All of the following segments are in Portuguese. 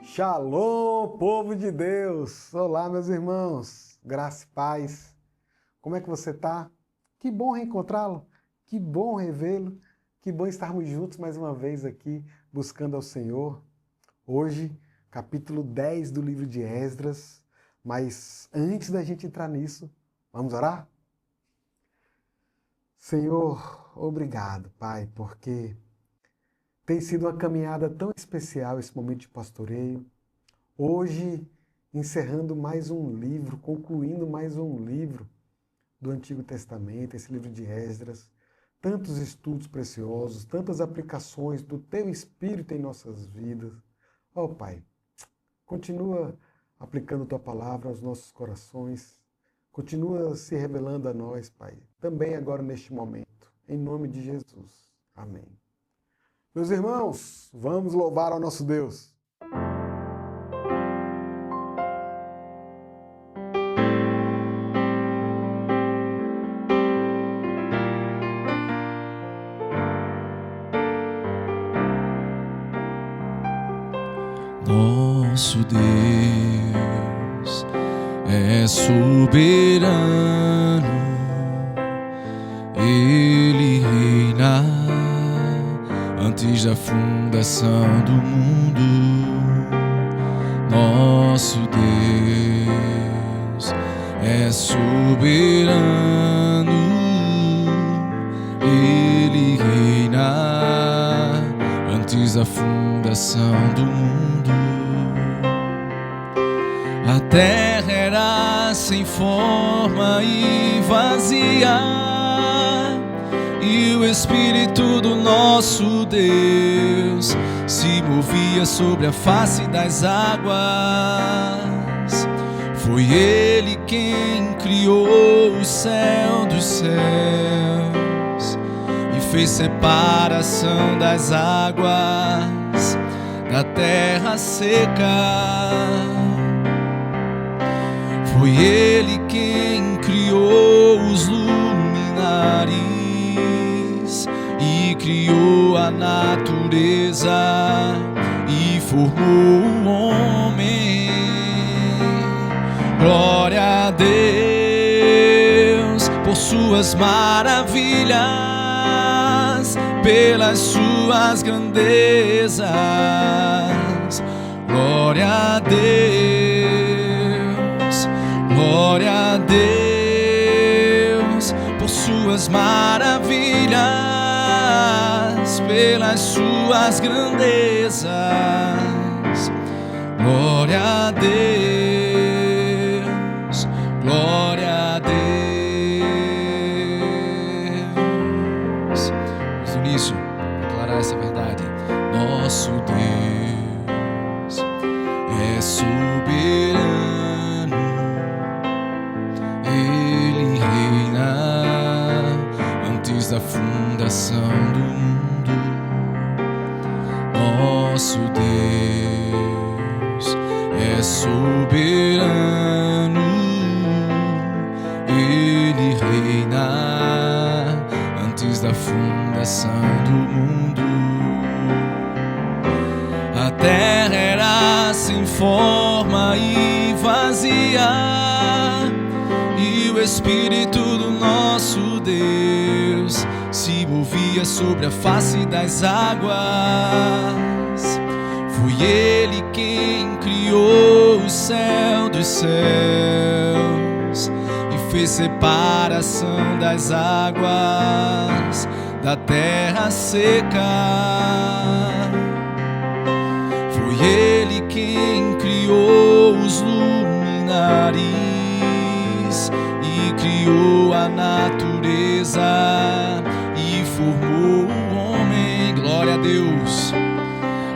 Shalom, povo de Deus! Olá, meus irmãos, graça e paz. Como é que você está? Que bom reencontrá-lo, que bom revê-lo, que bom estarmos juntos mais uma vez aqui, buscando ao Senhor. Hoje, capítulo 10 do livro de Esdras, mas antes da gente entrar nisso, vamos orar? Senhor, obrigado, Pai, porque tem sido uma caminhada tão especial esse momento de pastoreio. Hoje, encerrando mais um livro, concluindo mais um livro do Antigo Testamento, esse livro de Esdras. Tantos estudos preciosos, tantas aplicações do Teu Espírito em nossas vidas. Ó Pai, continua aplicando Tua palavra aos nossos corações. Continua se revelando a nós, Pai, também agora neste momento. Em nome de Jesus. Amém. Meus irmãos, vamos louvar ao nosso Deus. Nosso Deus é soberano, Ele reina antes da fundação do mundo. Nosso Deus é soberano, Ele reina antes da fundação do mundo. A terra era sem forma e vazia, e o Espírito do nosso Deus se movia sobre a face das águas. Foi Ele quem criou o céu dos céus e fez separação das águas da terra seca. Foi Ele quem criou os luminares e criou a natureza e formou o homem. Glória a Deus por suas maravilhas, pelas suas grandezas. Glória a Deus, glória a Deus por suas maravilhas, pelas suas grandezas. Glória a Deus, glória a Deus. Vamos no início declarar essa verdade. Nosso Deus é soberano, Ele reina antes da fundação do mundo. Nosso Deus é soberano, Ele reina antes da fundação do mundo. A terra era sem forma e vazia, e o Espírito do nosso Deus se movia sobre a face das águas. Foi Ele quem criou o céu dos céus e fez separação das águas da terra seca. Foi Ele quem criou os luminares e criou a natureza e formou o homem. Glória a Deus,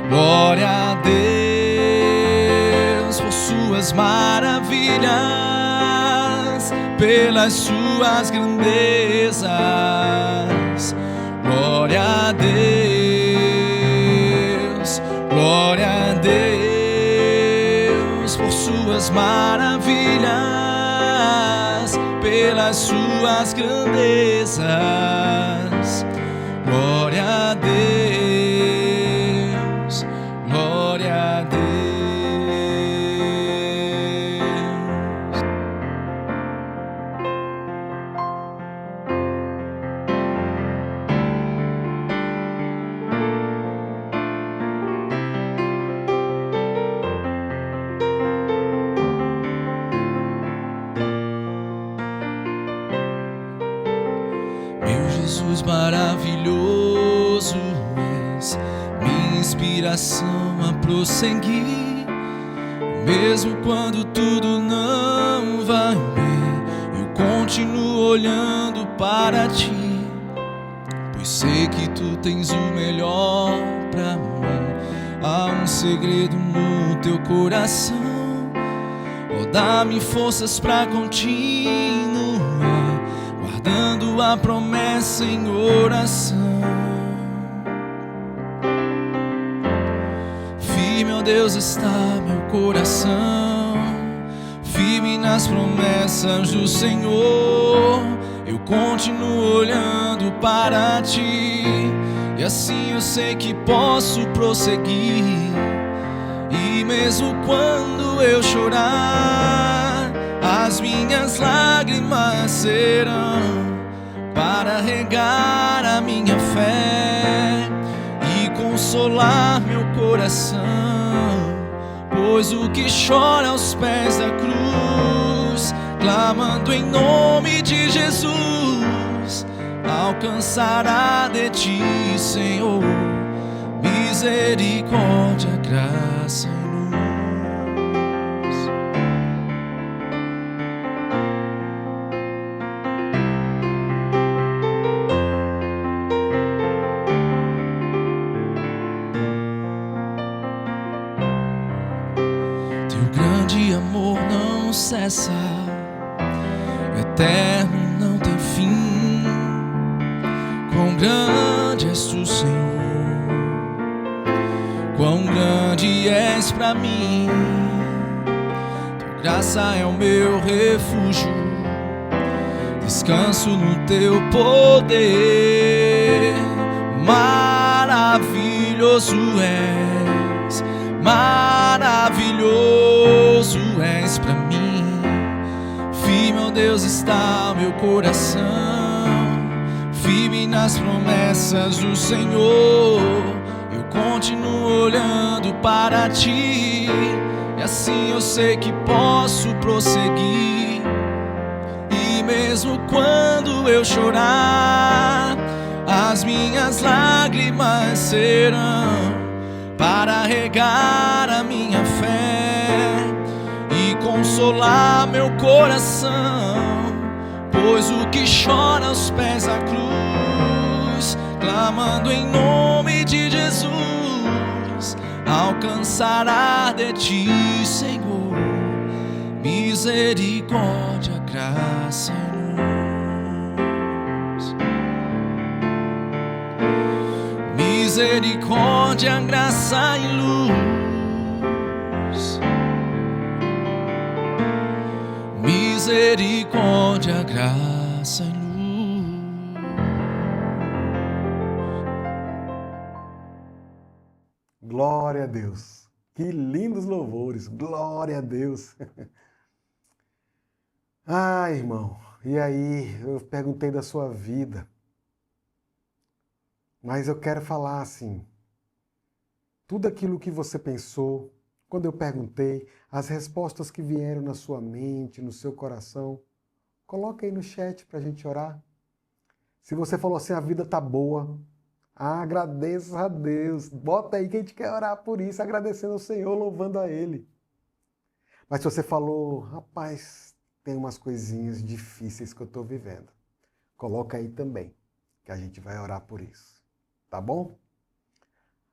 glória a Deus por suas maravilhas, pelas suas grandezas. Glória a Deus, glória a Deus por suas maravilhas, pelas suas grandezas. Glória maravilhoso és, minha inspiração a prosseguir. Mesmo quando tudo não vai bem, eu continuo olhando para ti, pois sei que tu tens o melhor pra mim. Há um segredo no teu coração, oh, dá-me forças pra continuar, guardando a promessa em oração. Firme, ó Deus, está meu coração, firme nas promessas do Senhor. Eu continuo olhando para ti, e assim eu sei que posso prosseguir. E mesmo quando eu chorar, as minhas lágrimas serão para regar a minha fé e consolar meu coração. Pois o que chora aos pés da cruz, clamando em nome de Jesus, alcançará de ti, Senhor, misericórdia, graça e luz. Teu grande amor não cessa, eterno, não tem fim. Quão grande és tu, Senhor, quão grande és pra mim. Tua graça é o meu refúgio, descanso no teu poder. Maravilhoso és, maravilhoso és pra mim. Firme, ó Deus, está meu coração, firme nas promessas do Senhor. Eu continuo olhando para ti, e assim eu sei que posso prosseguir. E mesmo quando eu chorar, as minhas lágrimas serão para regar a minha fé e consolar meu coração. Pois o que chora aos pés da cruz, clamando em nome de Jesus, alcançará de ti, Senhor, misericórdia, graça e luz. Misericórdia, graça e luz. Misericórdia, graça e luz. Glória a Deus. Que lindos louvores. Glória a Deus. Ah, irmão, e aí? Eu perguntei da sua vida. Mas eu quero falar assim. Tudo aquilo que você pensou, quando eu perguntei, as respostas que vieram na sua mente, no seu coração, coloca aí no chat para a gente orar. Se você falou assim, a vida tá boa, agradeça a Deus. Bota aí que a gente quer orar por isso, agradecendo ao Senhor, louvando a Ele. Mas se você falou, rapaz, tem umas coisinhas difíceis que eu estou vivendo, coloca aí também, que a gente vai orar por isso. Tá bom?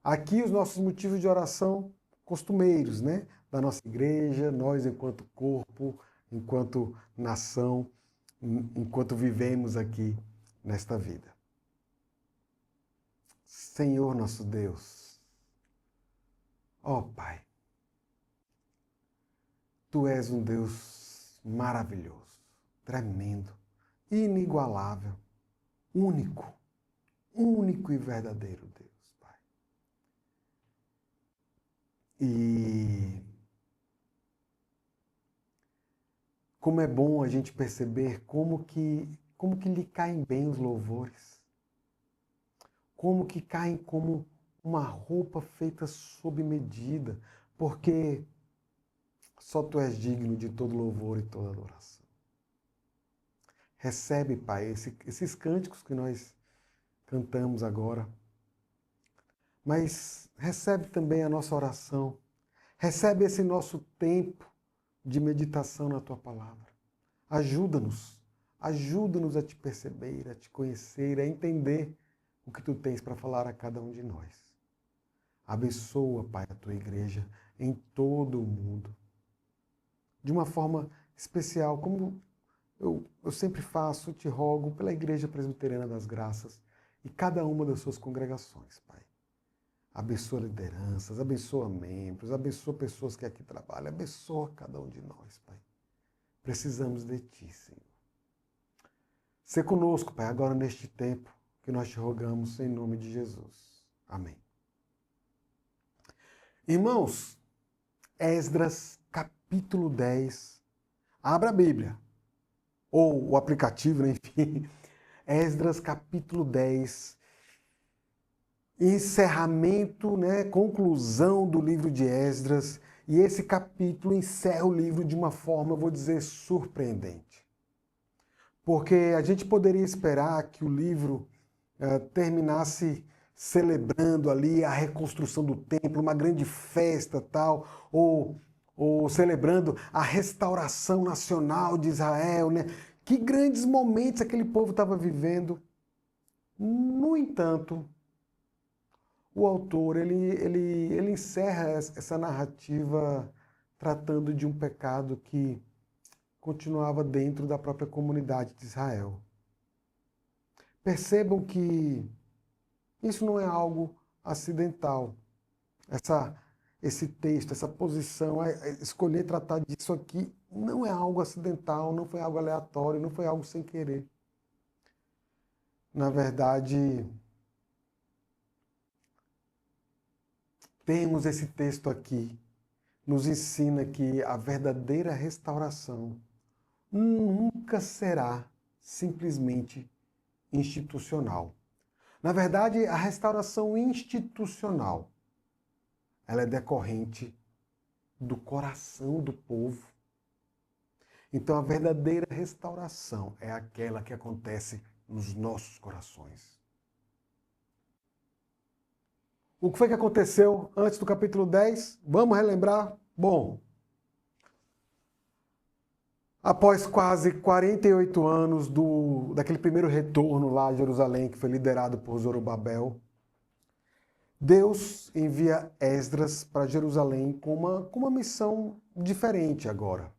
Aqui os nossos motivos de oração costumeiros, né? Da nossa igreja, nós enquanto corpo, enquanto nação, enquanto vivemos aqui nesta vida. Senhor nosso Deus, ó Pai, Tu és um Deus maravilhoso, tremendo, inigualável, único e verdadeiro Deus, Pai. E como é bom a gente perceber como que lhe caem bem os louvores. Como que caem como uma roupa feita sob medida, porque só Tu és digno de todo louvor e toda adoração. Recebe, Pai, esses cânticos que nós cantamos agora. Mas recebe também a nossa oração. Recebe esse nosso tempo de meditação na Tua palavra. Ajuda-nos. Ajuda-nos a te perceber, a te conhecer, a entender o que Tu tens para falar a cada um de nós. Abençoa, Pai, a Tua igreja em todo o mundo. De uma forma especial, como eu sempre faço, te rogo pela Igreja Presbiteriana das Graças e cada uma das suas congregações, Pai. Abençoa lideranças, abençoa membros, abençoa pessoas que aqui trabalham, abençoa cada um de nós, Pai. Precisamos de Ti, Senhor. Sê conosco, Pai, agora neste tempo que nós te rogamos em nome de Jesus. Amém. Irmãos, Esdras, capítulo 10. Abra a Bíblia, ou o aplicativo, né? Enfim. Esdras, capítulo 10. Encerramento, né? Conclusão do livro de Esdras. E esse capítulo encerra o livro de uma forma, eu vou dizer, surpreendente. Porque a gente poderia esperar que o livro terminasse celebrando ali a reconstrução do templo, uma grande festa tal, ou celebrando a restauração nacional de Israel, né? Que grandes momentos aquele povo estava vivendo. No entanto, o autor ele encerra essa narrativa tratando de um pecado que continuava dentro da própria comunidade de Israel. Percebam que isso não é algo acidental. Esse texto, essa posição, escolher tratar disso aqui não é algo acidental, não foi algo aleatório, não foi algo sem querer. Na verdade, temos esse texto aqui, nos ensina que a verdadeira restauração nunca será simplesmente institucional. Na verdade, a restauração institucional, ela é decorrente do coração do povo. Então, a verdadeira restauração é aquela que acontece nos nossos corações. O que foi que aconteceu antes do capítulo 10? Vamos relembrar? Bom, após quase 48 anos daquele primeiro retorno lá a Jerusalém, que foi liderado por Zorobabel, Deus envia Esdras para Jerusalém com uma missão diferente agora.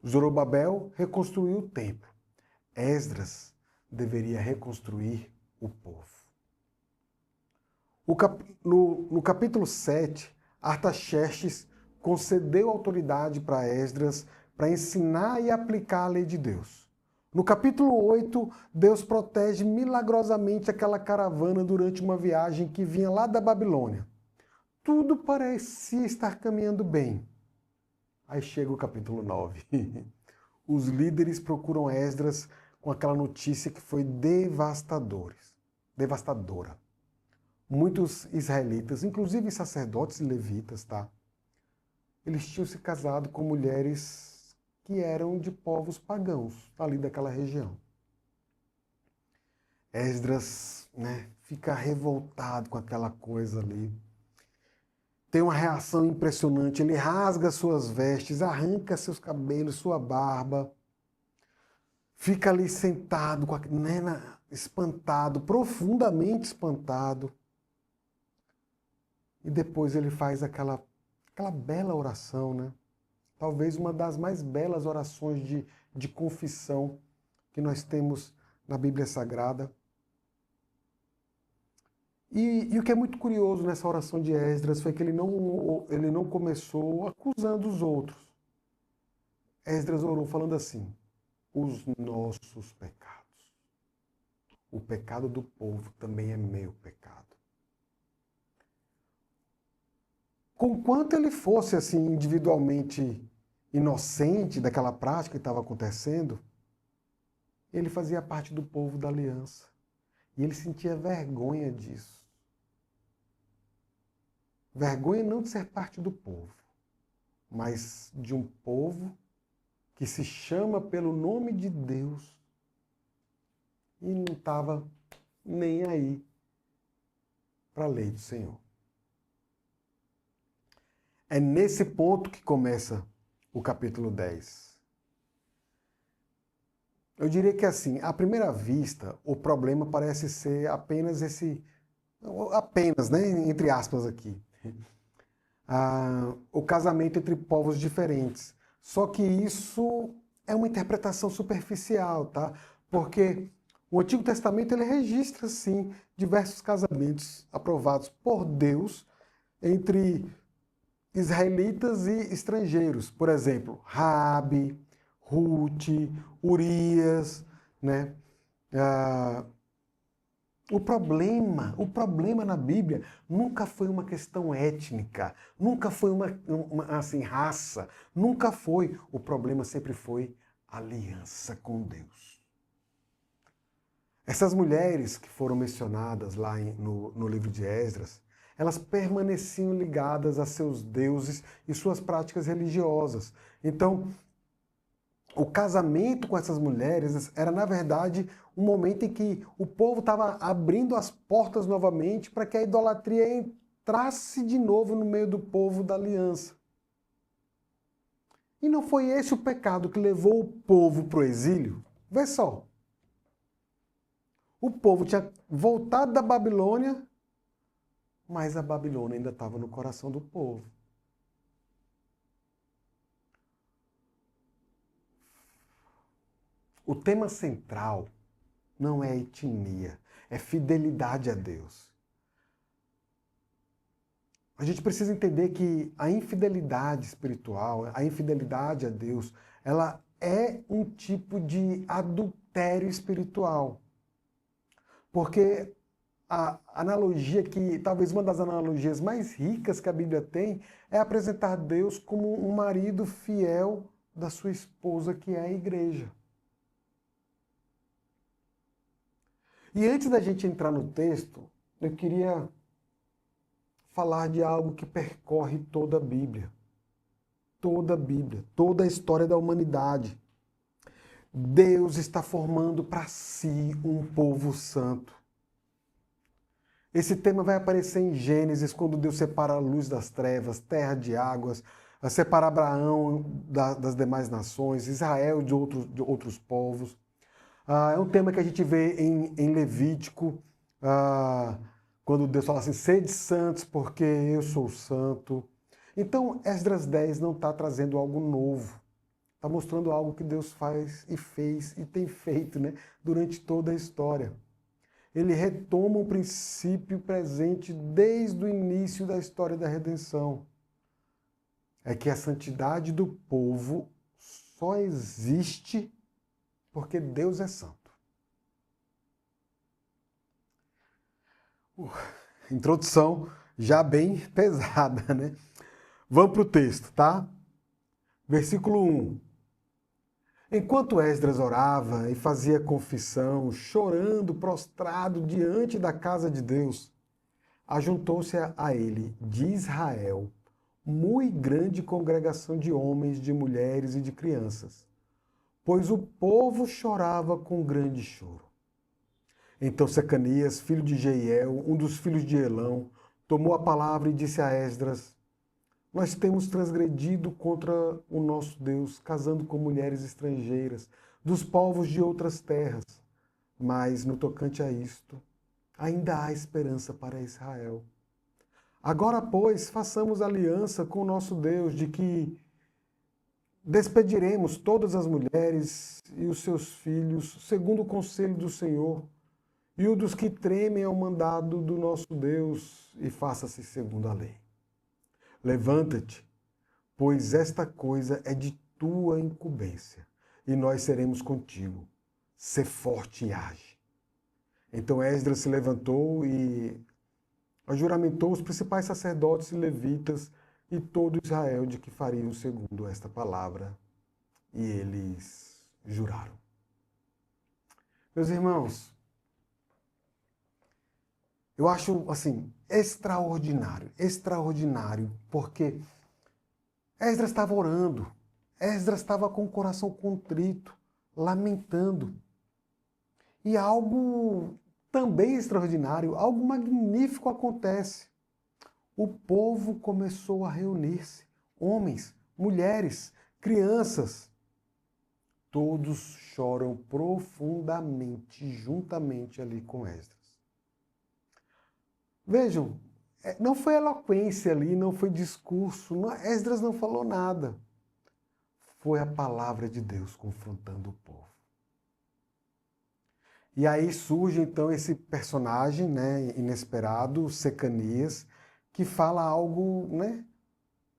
Zorobabel reconstruiu o templo. Esdras deveria reconstruir o povo. No capítulo 7, Artaxerxes concedeu autoridade para Esdras para ensinar e aplicar a lei de Deus. No capítulo 8, Deus protege milagrosamente aquela caravana durante uma viagem que vinha lá da Babilônia. Tudo parecia estar caminhando bem. Aí chega o capítulo 9. Os líderes procuram Esdras com aquela notícia que foi devastadora. Muitos israelitas, inclusive sacerdotes e levitas, tá? Eles tinham se casado com mulheres que eram de povos pagãos, ali daquela região. Esdras, né, fica revoltado com aquela coisa ali. Tem uma reação impressionante. Ele rasga suas vestes, arranca seus cabelos, sua barba. Fica ali sentado, espantado, profundamente espantado. E depois ele faz aquela bela oração, né? Talvez uma das mais belas orações de confissão que nós temos na Bíblia Sagrada. E o que é muito curioso nessa oração de Esdras foi que ele não começou acusando os outros. Esdras orou falando assim: os nossos pecados. O pecado do povo também é meu pecado. Conquanto ele fosse assim individualmente inocente daquela prática que estava acontecendo, ele fazia parte do povo da aliança. E ele sentia vergonha disso. Vergonha não de ser parte do povo, mas de um povo que se chama pelo nome de Deus e não nem aí para a lei do Senhor. É nesse ponto que começa o capítulo 10. Eu diria que assim, à primeira vista, o problema parece ser apenas né, entre aspas aqui, o casamento entre povos diferentes. Só que isso é uma interpretação superficial, tá? Porque o Antigo Testamento ele registra, sim, diversos casamentos aprovados por Deus entre israelitas e estrangeiros. Por exemplo, Raabe, Ruth, Urias, né? O problema na Bíblia nunca foi uma questão étnica, nunca foi assim, raça, nunca foi. O problema sempre foi aliança com Deus. Essas mulheres que foram mencionadas lá no livro de Esdras, elas permaneciam ligadas a seus deuses e suas práticas religiosas. Então, o casamento com essas mulheres era, na verdade, um momento em que o povo estava abrindo as portas novamente para que a idolatria entrasse de novo no meio do povo da aliança. E não foi esse o pecado que levou o povo para o exílio? Vê só. O povo tinha voltado da Babilônia, mas a Babilônia ainda estava no coração do povo. O tema central não é etnia, é fidelidade a Deus. A gente precisa entender que a infidelidade espiritual, a infidelidade a Deus, ela é um tipo de adultério espiritual. Porque a analogia talvez uma das analogias mais ricas que a Bíblia tem, é apresentar Deus como um marido fiel da sua esposa, que é a igreja. E antes da gente entrar no texto, eu queria falar de algo que percorre toda a Bíblia. Toda a Bíblia, toda a história da humanidade. Deus está formando para si um povo santo. Esse tema vai aparecer em Gênesis, quando Deus separa a luz das trevas, terra de águas, separa Abraão das demais nações, Israel de outros povos. É um tema que a gente vê em Levítico, quando Deus fala assim, sede santos porque eu sou santo. Então, Esdras 10 não está trazendo algo novo. Está mostrando algo que Deus faz e fez e tem feito, né, durante toda a história. Ele retoma um princípio presente desde o início da história da redenção. É que a santidade do povo só existe porque Deus é santo. Introdução já bem pesada, né? Vamos para o texto, tá? Versículo 1. Enquanto Esdras orava e fazia confissão, chorando, prostrado diante da casa de Deus, ajuntou-se a ele, de Israel, muito grande congregação de homens, de mulheres e de crianças, pois o povo chorava com grande choro. Então Secanias, filho de Jeiel, um dos filhos de Elão, tomou a palavra e disse a Esdras: nós temos transgredido contra o nosso Deus, casando com mulheres estrangeiras, dos povos de outras terras. Mas, no tocante a isto, ainda há esperança para Israel. Agora, pois, façamos aliança com o nosso Deus, de que despediremos todas as mulheres e os seus filhos, segundo o conselho do Senhor, e o dos que tremem ao mandado do nosso Deus, e faça-se segundo a lei. Levanta-te, pois esta coisa é de tua incumbência, e nós seremos contigo. Sê forte e age. Então Esdras se levantou e juramentou os principais sacerdotes e levitas e todo Israel de que fariam segundo esta palavra, e eles juraram. Meus irmãos, eu acho, assim, extraordinário, porque Esdras estava orando, Esdras estava com o coração contrito, lamentando. E algo também extraordinário, algo magnífico acontece. O povo começou a reunir-se, homens, mulheres, crianças. Todos choram profundamente, juntamente ali com Esdras. Vejam, não foi eloquência ali, não foi discurso, Esdras não falou nada. Foi a palavra de Deus confrontando o povo. E aí surge então esse personagem, né, inesperado, Secanias, que fala algo, né,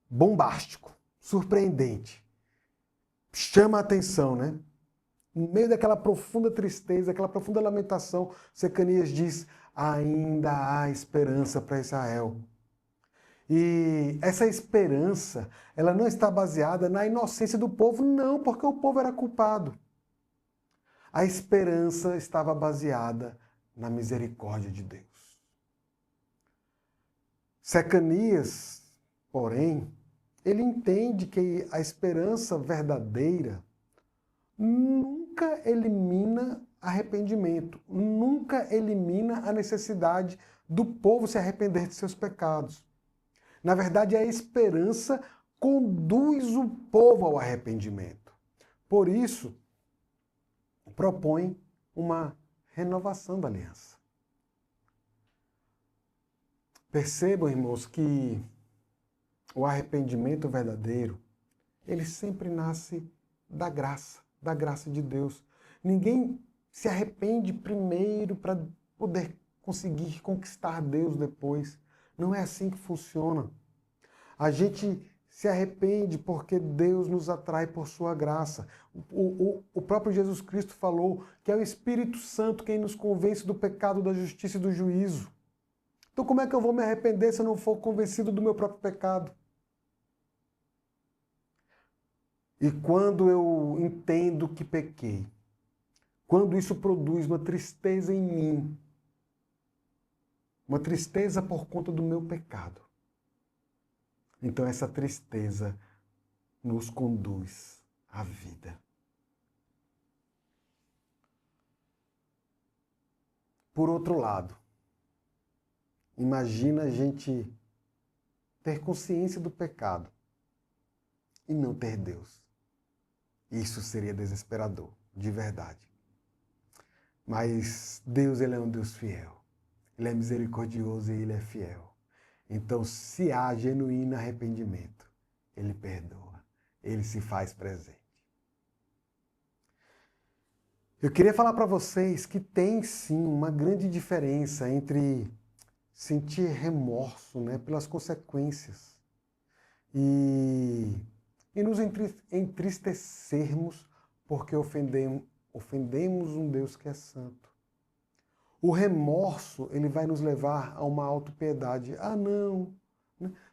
bombástico, surpreendente. Chama a atenção, né? No meio daquela profunda tristeza, aquela profunda lamentação, Secanias diz: ainda há esperança para Israel. E essa esperança, ela não está baseada na inocência do povo, não, porque o povo era culpado. A esperança estava baseada na misericórdia de Deus. Secanias, porém, ele entende que a esperança verdadeira nunca elimina arrependimento, nunca elimina a necessidade do povo se arrepender de seus pecados. Na verdade, a esperança conduz o povo ao arrependimento. Por isso, propõe uma renovação da aliança. Percebam, irmãos, que o arrependimento verdadeiro, ele sempre nasce da graça de Deus. Ninguém se arrepende primeiro para poder conseguir conquistar Deus depois. Não é assim que funciona. A gente se arrepende porque Deus nos atrai por sua graça. O próprio Jesus Cristo falou que é o Espírito Santo quem nos convence do pecado, da justiça e do juízo. Então como é que eu vou me arrepender se eu não for convencido do meu próprio pecado? E quando eu entendo que pequei, quando isso produz uma tristeza em mim, uma tristeza por conta do meu pecado, então essa tristeza nos conduz à vida. Por outro lado, imagina a gente ter consciência do pecado e não ter Deus. Isso seria desesperador, de verdade. Mas Deus, ele é um Deus fiel. Ele é misericordioso e ele é fiel. Então, se há genuíno arrependimento, ele perdoa. Ele se faz presente. Eu queria falar para vocês que tem sim uma grande diferença entre sentir remorso, né, pelas consequências e nos entristecermos porque ofendemos um Deus que é santo. O remorso, ele vai nos levar a uma autopiedade. Ah, não,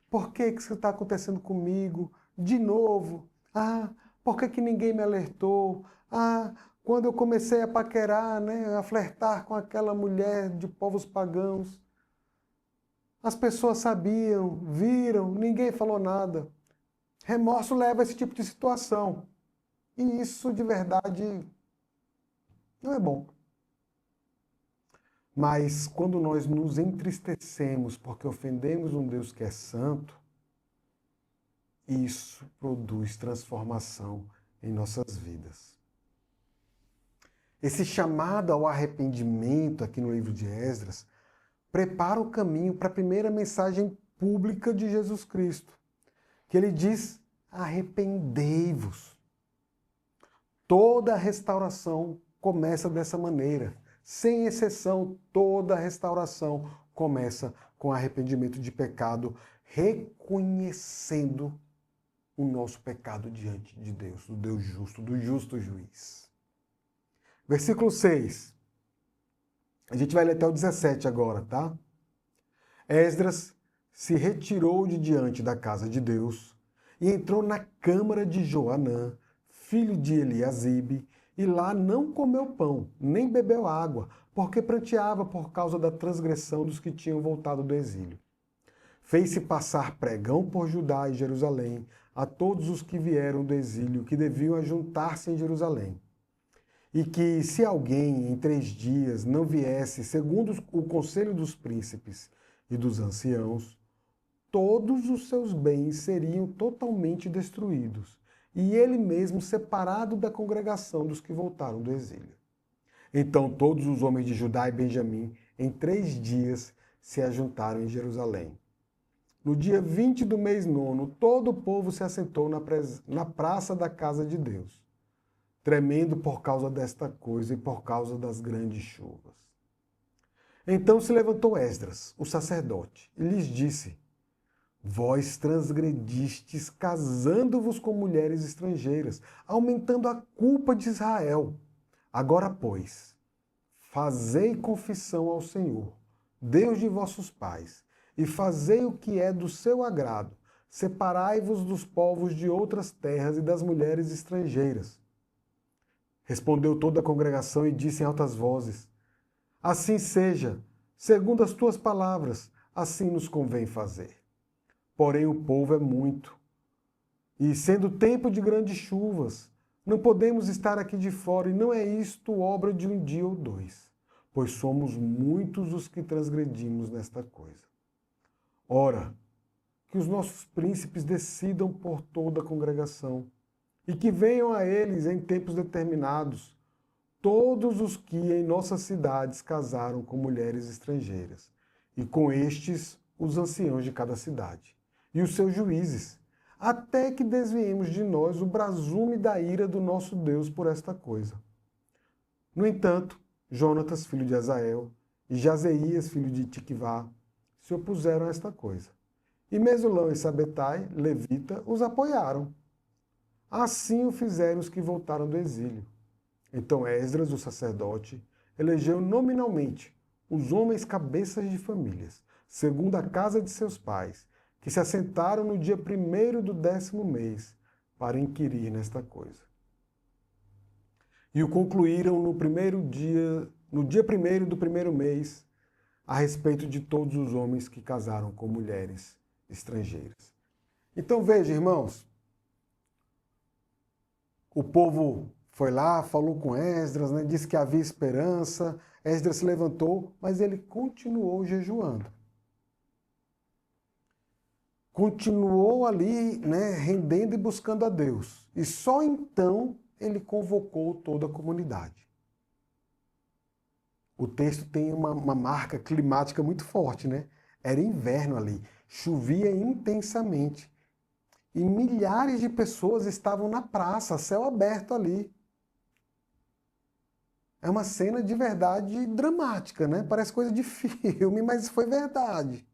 por que isso está acontecendo comigo? De novo? Ah, por que ninguém me alertou? Ah, quando eu comecei a paquerar, né, a flertar com aquela mulher de povos pagãos, as pessoas sabiam, viram, ninguém falou nada. Remorso leva a esse tipo de situação. E isso, de verdade, não é bom. Mas quando nós nos entristecemos porque ofendemos um Deus que é santo, isso produz transformação em nossas vidas. Esse chamado ao arrependimento aqui no livro de Esdras prepara o caminho para a primeira mensagem pública de Jesus Cristo, que ele diz: arrependei-vos. Toda restauração começa dessa maneira. Sem exceção, toda restauração começa com arrependimento de pecado, reconhecendo o nosso pecado diante de Deus, do Deus justo, do justo juiz. Versículo 6. A gente vai ler até o 17 agora, tá? Esdras se retirou de diante da casa de Deus e entrou na câmara de Joanã, filho de Eliasibe, e lá não comeu pão, nem bebeu água, porque pranteava por causa da transgressão dos que tinham voltado do exílio. Fez-se passar pregão por Judá e Jerusalém a todos os que vieram do exílio, que deviam ajuntar-se em Jerusalém. e que se alguém em 3 dias não viesse segundo o conselho dos príncipes e dos anciãos, todos os seus bens seriam totalmente destruídos, e ele mesmo separado da congregação dos que voltaram do exílio. Então todos os homens de Judá e Benjamim, em 3 dias, se ajuntaram em Jerusalém. No dia 20 do mês nono, todo o povo se assentou na praça da casa de Deus, tremendo por causa desta coisa e por causa das grandes chuvas. Então se levantou Esdras, o sacerdote, e lhes disse: Vós transgredistes casando-vos com mulheres estrangeiras, aumentando a culpa de Israel. Agora, pois, fazei confissão ao Senhor, Deus de vossos pais, e fazei o que é do seu agrado. Separai-vos dos povos de outras terras e das mulheres estrangeiras. Respondeu toda a congregação e disse em altas vozes: Assim seja, segundo as tuas palavras, assim nos convém fazer. Porém o povo é muito, e sendo tempo de grandes chuvas, não podemos estar aqui de fora, e não é isto obra de um dia ou 2, pois somos muitos os que transgredimos nesta coisa. Ora, que os nossos príncipes decidam por toda a congregação, e que venham a eles em tempos determinados todos os que em nossas cidades casaram com mulheres estrangeiras, e com estes os anciãos de cada cidade, e os seus juízes, até que desviemos de nós o brasume da ira do nosso Deus por esta coisa. No entanto, Jonatas, filho de Azael, e Jazeías, filho de Tiquivá, se opuseram a esta coisa. E Mesulão e Sabetai, levita, os apoiaram. Assim o fizeram os que voltaram do exílio. Então Esdras, o sacerdote, elegeu nominalmente os homens cabeças de famílias, segundo a casa de seus pais, que se assentaram no dia 1º do 10º mês, para inquirir nesta coisa. E o concluíram no dia 1º do 1º mês, a respeito de todos os homens que casaram com mulheres estrangeiras. Então veja, irmãos, o povo foi lá, falou com Esdras, né, disse que havia esperança, Esdras se levantou, mas ele continuou jejuando. Continuou ali, né, rendendo e buscando a Deus. E só então ele convocou toda a comunidade. O texto tem uma marca climática muito forte, né? Era inverno ali, chovia intensamente. E milhares de pessoas estavam na praça, céu aberto ali. É uma cena de verdade dramática, né? Parece coisa de filme, mas foi verdade.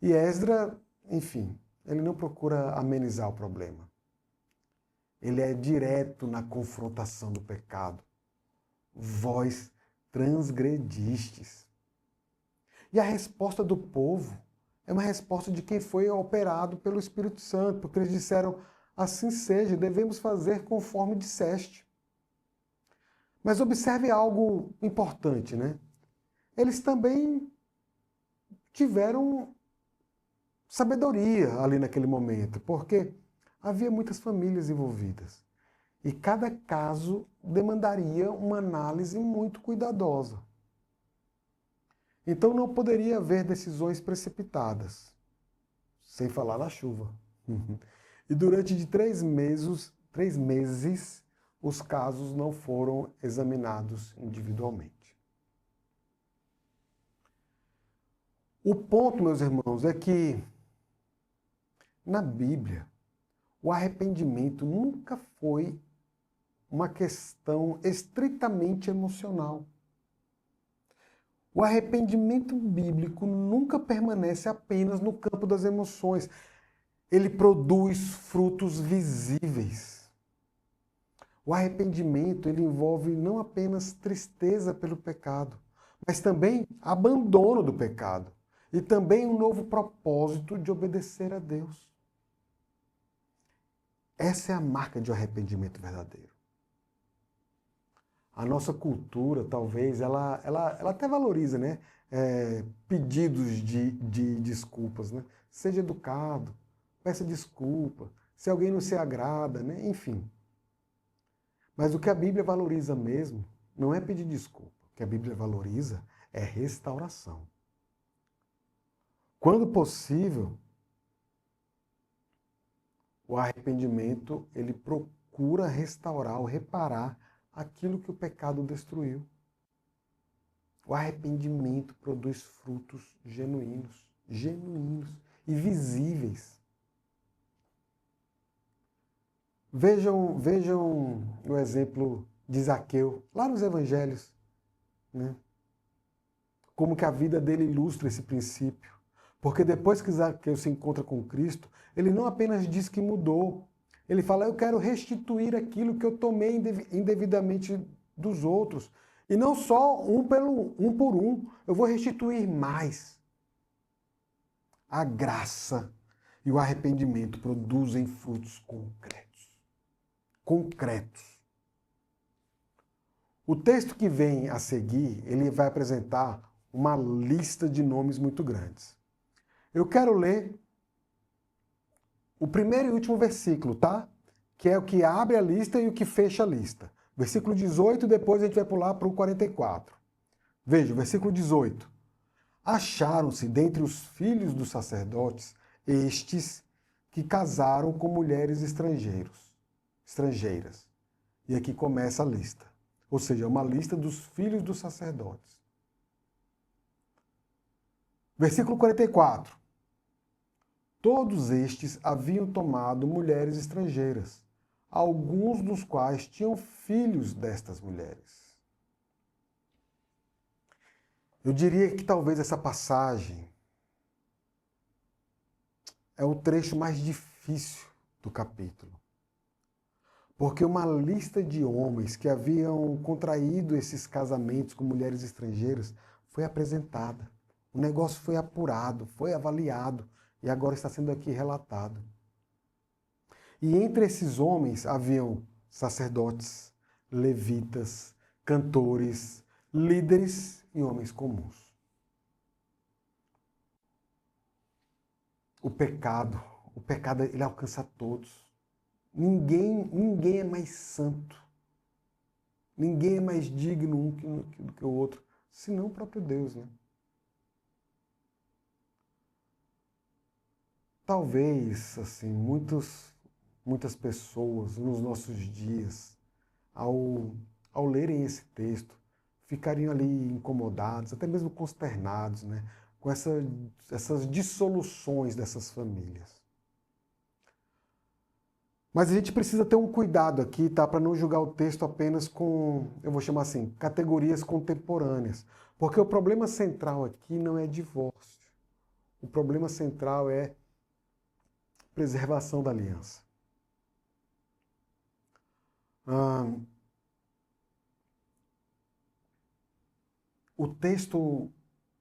E Esdras, enfim, ele não procura amenizar o problema. Ele é direto na confrontação do pecado. Vós transgredistes. E a resposta do povo é uma resposta de quem foi operado pelo Espírito Santo, porque eles disseram: assim seja, devemos fazer conforme disseste. Mas observe algo importante, né? Eles também tiveram sabedoria ali naquele momento, porque havia muitas famílias envolvidas. E cada caso demandaria uma análise muito cuidadosa. Então não poderia haver decisões precipitadas, sem falar na chuva. E durante 3 meses, os casos não foram examinados individualmente. O ponto, meus irmãos, é que na Bíblia, o arrependimento nunca foi uma questão estritamente emocional. O arrependimento bíblico nunca permanece apenas no campo das emoções. Ele produz frutos visíveis. O arrependimento, ele envolve não apenas tristeza pelo pecado, mas também abandono do pecado e também um novo propósito de obedecer a Deus. Essa é a marca de um arrependimento verdadeiro. A nossa cultura, talvez, ela até valoriza, né? Pedidos de desculpas, né? Seja educado, peça desculpa, se alguém não se agrada, né? Enfim. Mas o que a Bíblia valoriza mesmo não é pedir desculpa. O que a Bíblia valoriza é restauração. Quando possível, o arrependimento, ele procura restaurar ou reparar aquilo que o pecado destruiu. O arrependimento produz frutos genuínos e visíveis. Vejam o exemplo de Zaqueu, lá nos evangelhos, né? Como que a vida dele ilustra esse princípio. Porque depois que Zaqueu se encontra com Cristo, ele não apenas diz que mudou, ele fala, eu quero restituir aquilo que eu tomei indevidamente dos outros. E não só um por um, eu vou restituir mais. A graça e o arrependimento produzem frutos concretos. O texto que vem a seguir, ele vai apresentar uma lista de nomes muito grandes. Eu quero ler o primeiro e último versículo, tá? Que é o que abre a lista e o que fecha a lista. Versículo 18, depois a gente vai pular para o 44. Veja, versículo 18. Acharam-se dentre os filhos dos sacerdotes estes que casaram com mulheres estrangeiras. E aqui começa a lista. Ou seja, é uma lista dos filhos dos sacerdotes. Versículo 44. Todos estes haviam tomado mulheres estrangeiras, alguns dos quais tinham filhos destas mulheres. Eu diria que talvez essa passagem é o trecho mais difícil do capítulo. Porque uma lista de homens que haviam contraído esses casamentos com mulheres estrangeiras foi apresentada. O negócio foi apurado, foi avaliado e agora está sendo aqui relatado. E entre esses homens haviam sacerdotes, levitas, cantores, líderes e homens comuns. O pecado ele alcança todos. Ninguém é mais santo. Ninguém é mais digno um do que o outro, senão o próprio Deus, né? Talvez, assim, muitas pessoas nos nossos dias, ao lerem esse texto, ficariam ali incomodados, até mesmo consternados, né, com essas dissoluções dessas famílias. Mas a gente precisa ter um cuidado aqui, tá, para não julgar o texto apenas com, eu vou chamar assim, categorias contemporâneas. Porque o problema central aqui não é divórcio. O problema central é preservação da aliança. O texto,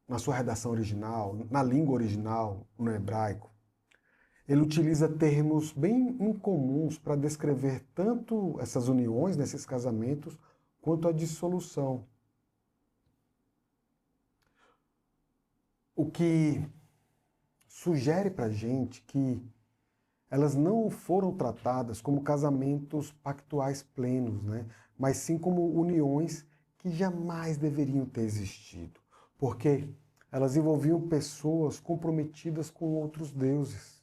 na sua redação original, na língua original, no hebraico, ele utiliza termos bem incomuns para descrever tanto essas uniões, nesses casamentos, quanto a dissolução. O que sugere para a gente que elas não foram tratadas como casamentos pactuais plenos, né? Mas sim como uniões que jamais deveriam ter existido, porque elas envolviam pessoas comprometidas com outros deuses.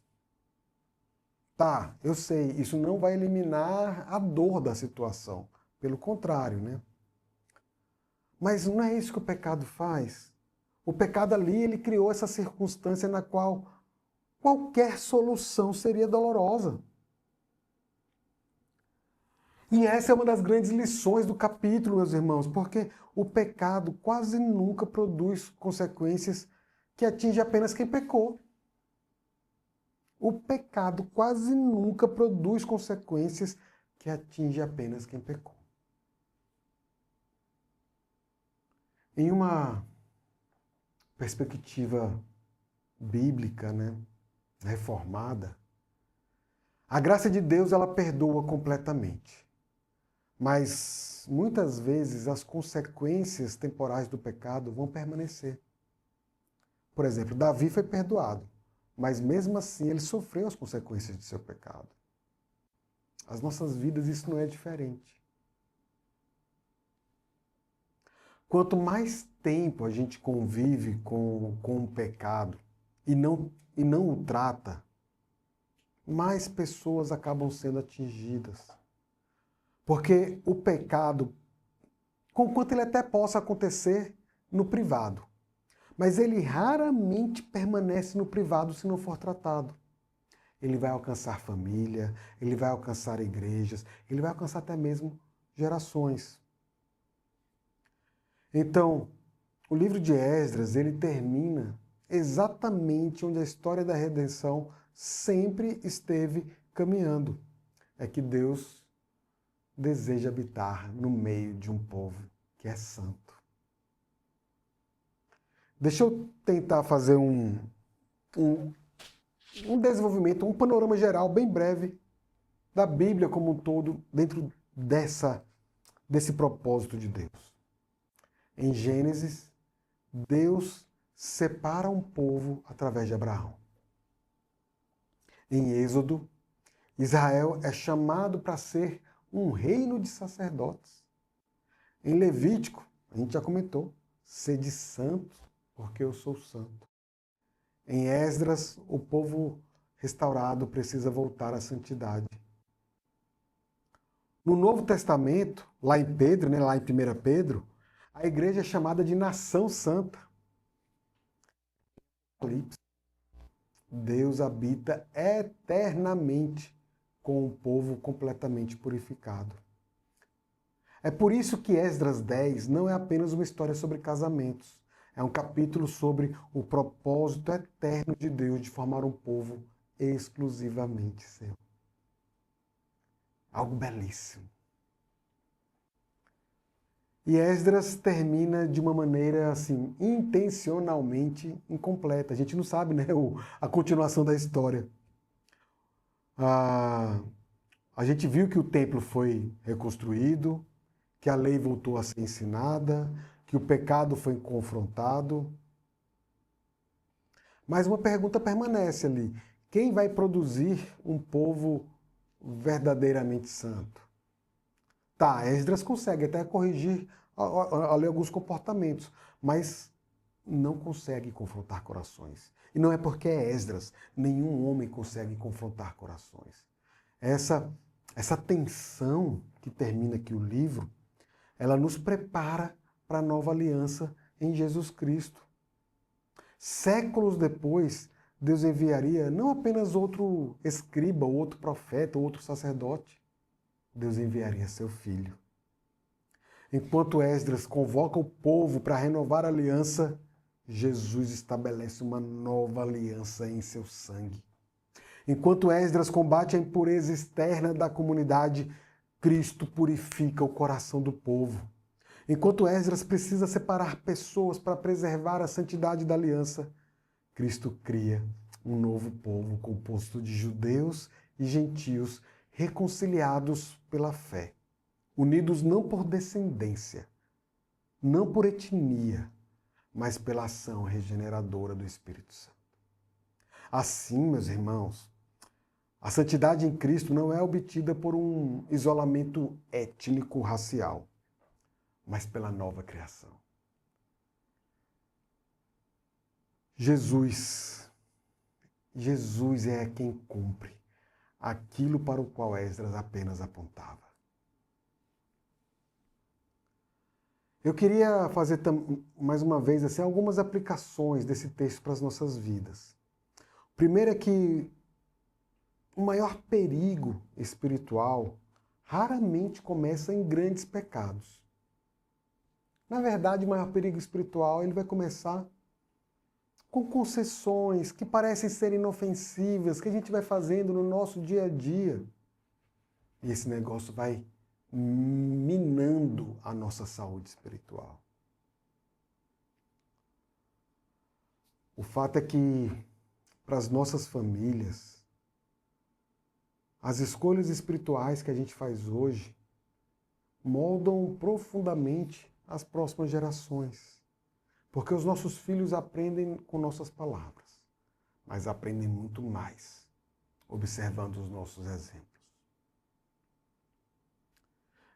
Tá, eu sei, isso não vai eliminar a dor da situação, pelo contrário, né? Mas não é isso que o pecado faz. O pecado ali, ele criou essa circunstância na qual qualquer solução seria dolorosa. E essa é uma das grandes lições do capítulo, meus irmãos, porque o pecado quase nunca produz consequências que atingem apenas quem pecou. O pecado quase nunca produz consequências que atingem apenas quem pecou. Em uma perspectiva bíblica, né, reformada, a graça de Deus ela perdoa completamente. Mas muitas vezes as consequências temporais do pecado vão permanecer. Por exemplo, Davi foi perdoado, mas mesmo assim ele sofreu as consequências de seu pecado. As nossas vidas isso não é diferente. Quanto mais tempo a gente convive com o pecado e não o trata, mais pessoas acabam sendo atingidas. Porque o pecado, conquanto ele até possa acontecer no privado, mas ele raramente permanece no privado se não for tratado. Ele vai alcançar família, ele vai alcançar igrejas, ele vai alcançar até mesmo gerações. Então, o livro de Esdras, ele termina exatamente onde a história da redenção sempre esteve caminhando. É que Deus deseja habitar no meio de um povo que é santo. Deixa eu tentar fazer um desenvolvimento, um panorama geral bem breve da Bíblia como um todo dentro desse propósito de Deus. Em Gênesis, Deus separa um povo através de Abraão. Em Êxodo, Israel é chamado para ser um reino de sacerdotes. Em Levítico, a gente já comentou, sede santo, porque eu sou santo. Em Esdras, o povo restaurado precisa voltar à santidade. No Novo Testamento, lá em Pedro, lá em 1 Pedro, a igreja é chamada de nação santa. Deus habita eternamente com um povo completamente purificado. É por isso que Esdras 10 não é apenas uma história sobre casamentos. É um capítulo sobre o propósito eterno de Deus de formar um povo exclusivamente seu. Algo belíssimo. E Esdras termina de uma maneira, assim, intencionalmente incompleta. A gente não sabe, né, a continuação da história. A gente viu que o templo foi reconstruído, que a lei voltou a ser ensinada, que o pecado foi confrontado. Mas uma pergunta permanece ali. Quem vai produzir um povo verdadeiramente santo? Tá, Esdras consegue até corrigir ali alguns comportamentos, mas não consegue confrontar corações. E não é porque é Esdras, nenhum homem consegue confrontar corações. Essa tensão que termina aqui o livro, ela nos prepara para a nova aliança em Jesus Cristo. Séculos depois, Deus enviaria não apenas outro escriba, outro profeta, outro sacerdote. Deus enviaria seu filho. Enquanto Esdras convoca o povo para renovar a aliança, Jesus estabelece uma nova aliança em seu sangue. Enquanto Esdras combate a impureza externa da comunidade, Cristo purifica o coração do povo. Enquanto Esdras precisa separar pessoas para preservar a santidade da aliança, Cristo cria um novo povo composto de judeus e gentios reconciliados pela fé, unidos não por descendência, não por etnia, mas pela ação regeneradora do Espírito Santo. Assim, meus irmãos, a santidade em Cristo não é obtida por um isolamento étnico-racial, mas pela nova criação. Jesus é quem cumpre aquilo para o qual Esdras apenas apontava. Eu queria fazer mais uma vez assim, algumas aplicações desse texto para as nossas vidas. O primeiro é que o maior perigo espiritual raramente começa em grandes pecados. Na verdade, o maior perigo espiritual ele vai começar com concessões que parecem ser inofensivas, que a gente vai fazendo no nosso dia a dia. E esse negócio vai minando a nossa saúde espiritual. O fato é que, para as nossas famílias, as escolhas espirituais que a gente faz hoje moldam profundamente as próximas gerações. Porque os nossos filhos aprendem com nossas palavras, mas aprendem muito mais observando os nossos exemplos.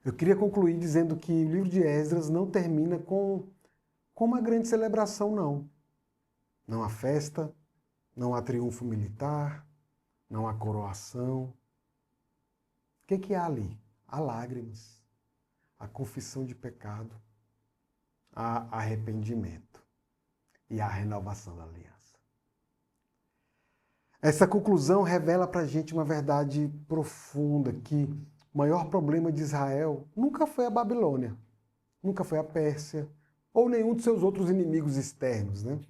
Eu queria concluir dizendo que o livro de Esdras não termina com uma grande celebração, não. Não há festa, não há triunfo militar, não há coroação. O que há ali? Há lágrimas, há confissão de pecado, há arrependimento e há renovação da aliança. Essa conclusão revela para a gente uma verdade profunda, que o maior problema de Israel nunca foi a Babilônia, nunca foi a Pérsia, ou nenhum de seus outros inimigos externos, né?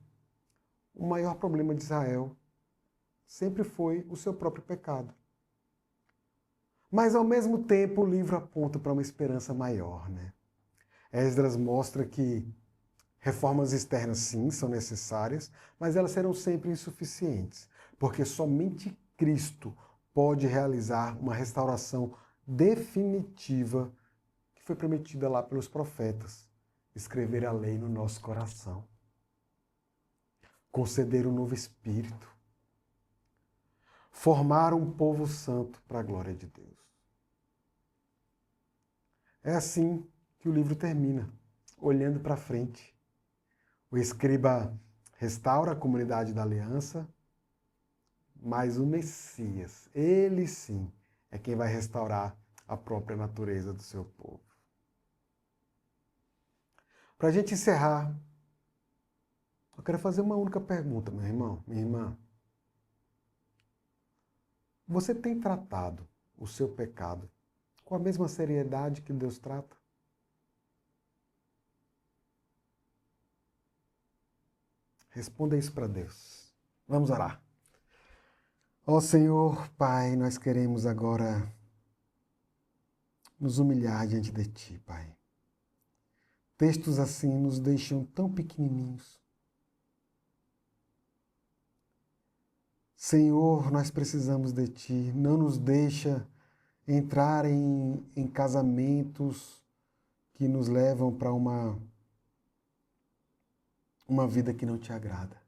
O maior problema de Israel sempre foi o seu próprio pecado. Mas, ao mesmo tempo, o livro aponta para uma esperança maior, né? Esdras mostra que reformas externas, sim, são necessárias, mas elas serão sempre insuficientes, porque somente Cristo pode realizar uma restauração definitiva que foi prometida lá pelos profetas, escrever a lei no nosso coração, conceder um novo espírito, formar um povo santo para a glória de Deus. É assim que o livro termina, olhando para frente. O escriba restaura a comunidade da aliança, mas o Messias, ele sim, é quem vai restaurar a própria natureza do seu povo. Para a gente encerrar, eu quero fazer uma única pergunta, meu irmão, minha irmã. Você tem tratado o seu pecado com a mesma seriedade que Deus trata? Responda isso para Deus. Vamos orar. Ó Senhor, Pai, nós queremos agora nos humilhar diante de Ti, Pai. Textos assim nos deixam tão pequenininhos. Senhor, nós precisamos de Ti. Não nos deixa entrar em casamentos que nos levam para uma vida que não Te agrada.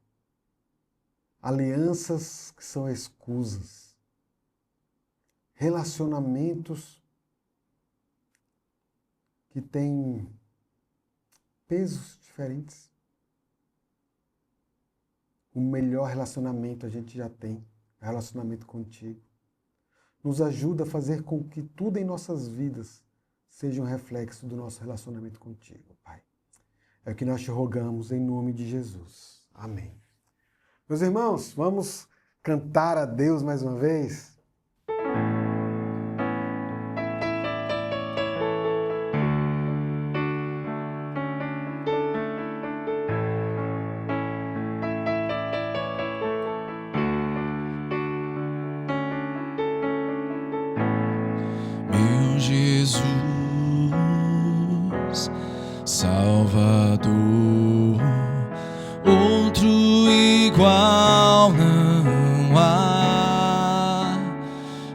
Alianças que são escusas. Relacionamentos que têm pesos diferentes. O melhor relacionamento a gente já tem, o relacionamento contigo. Nos ajuda a fazer com que tudo em nossas vidas seja um reflexo do nosso relacionamento contigo, Pai. É o que nós te rogamos em nome de Jesus. Amém. Meus irmãos, vamos cantar a Deus mais uma vez? Meu Jesus, Salvador, outro igual não há.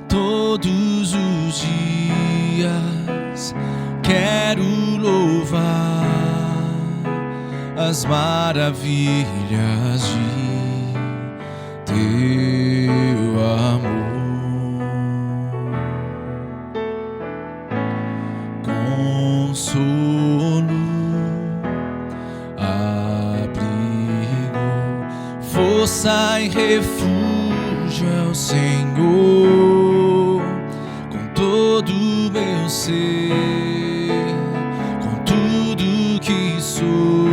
Todos os dias quero louvar as maravilhas de teu amor. Consolo, abrigo, força e refúgio é o Senhor. Com todo o meu ser, com tudo que sou,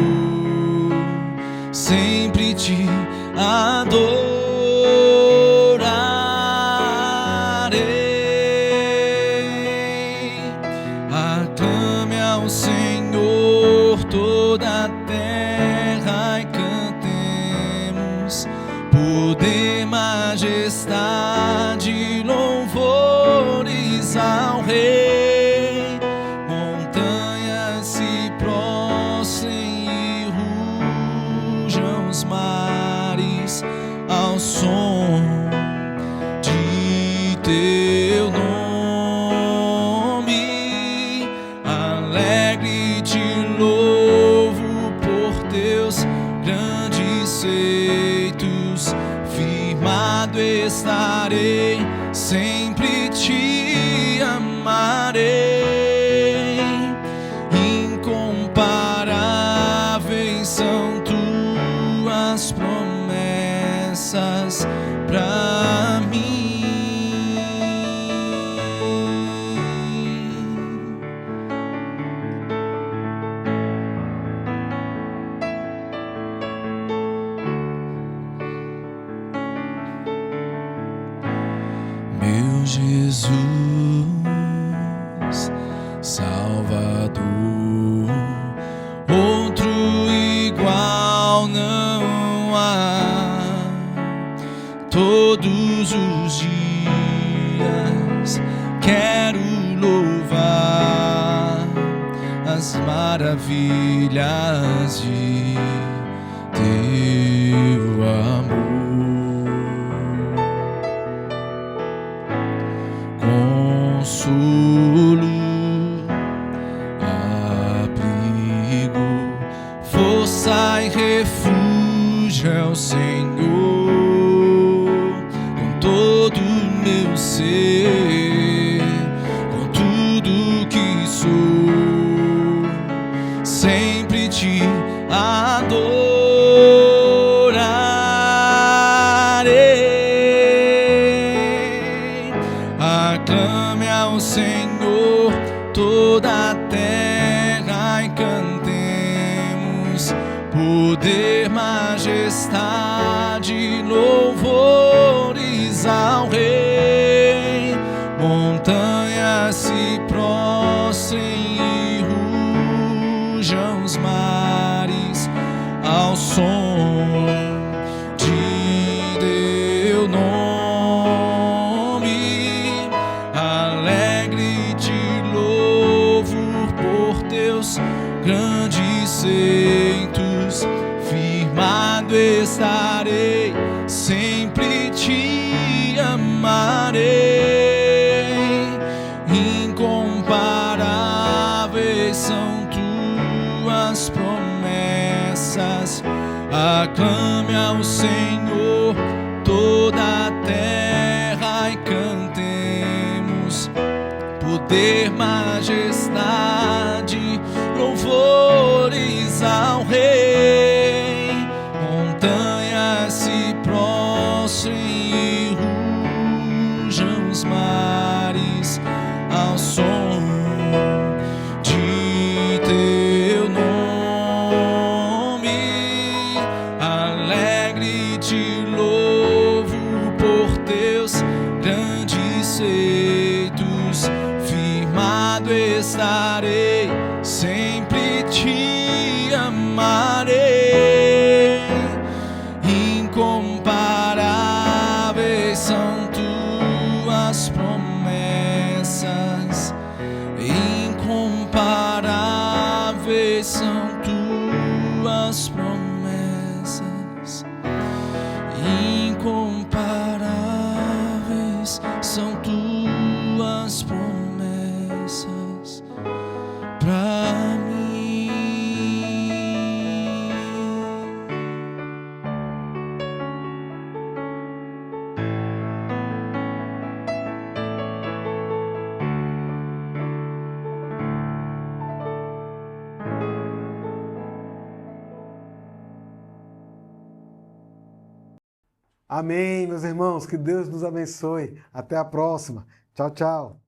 sempre te adorarei. Aclame ao Senhor toda a terra e cantemos poder, majestade, louvores ao Rei. Montanhas se prostrem e rujam os mares ao som de teu nome. Alegre te louvo por teus grandes feitos. Firmado estarei, sempre te amarei. tuas promessas pra mim. Meu Jesus, Salvador, outro igual não há. Todos os dias quero louvar as maravilhas de teu amor. Consolo, abrigo, força e refúgio é o Senhor. Com todo o meu ser, com tudo que sou, sempre te adorarei. Aclame ao Senhor toda a terra e cantemos poder, majestade, louvores ao Rei. Montanhas se prostrem e rujam os mares ao som de teu nome. Alegre te louvo por teus grandes feitos. Firmado estarei, sempre te amarei. Incomparáveis são tuas promessas. Aclame ao Senhor toda a terra e cantemos poder, majestade, louvores ao Rei. Montanhas se prostrem e rujam os mares ao som de teu nome. Alegre te louvo por teus grandes feitos. Firmado estarei, sempre te amarei. Incomparáveis são tuas promessas. Incomparáveis são tuas promessas. Incomparáveis são tuas promessas pra mim. Amém, meus irmãos. Que Deus nos abençoe. Até a próxima. Tchau, tchau.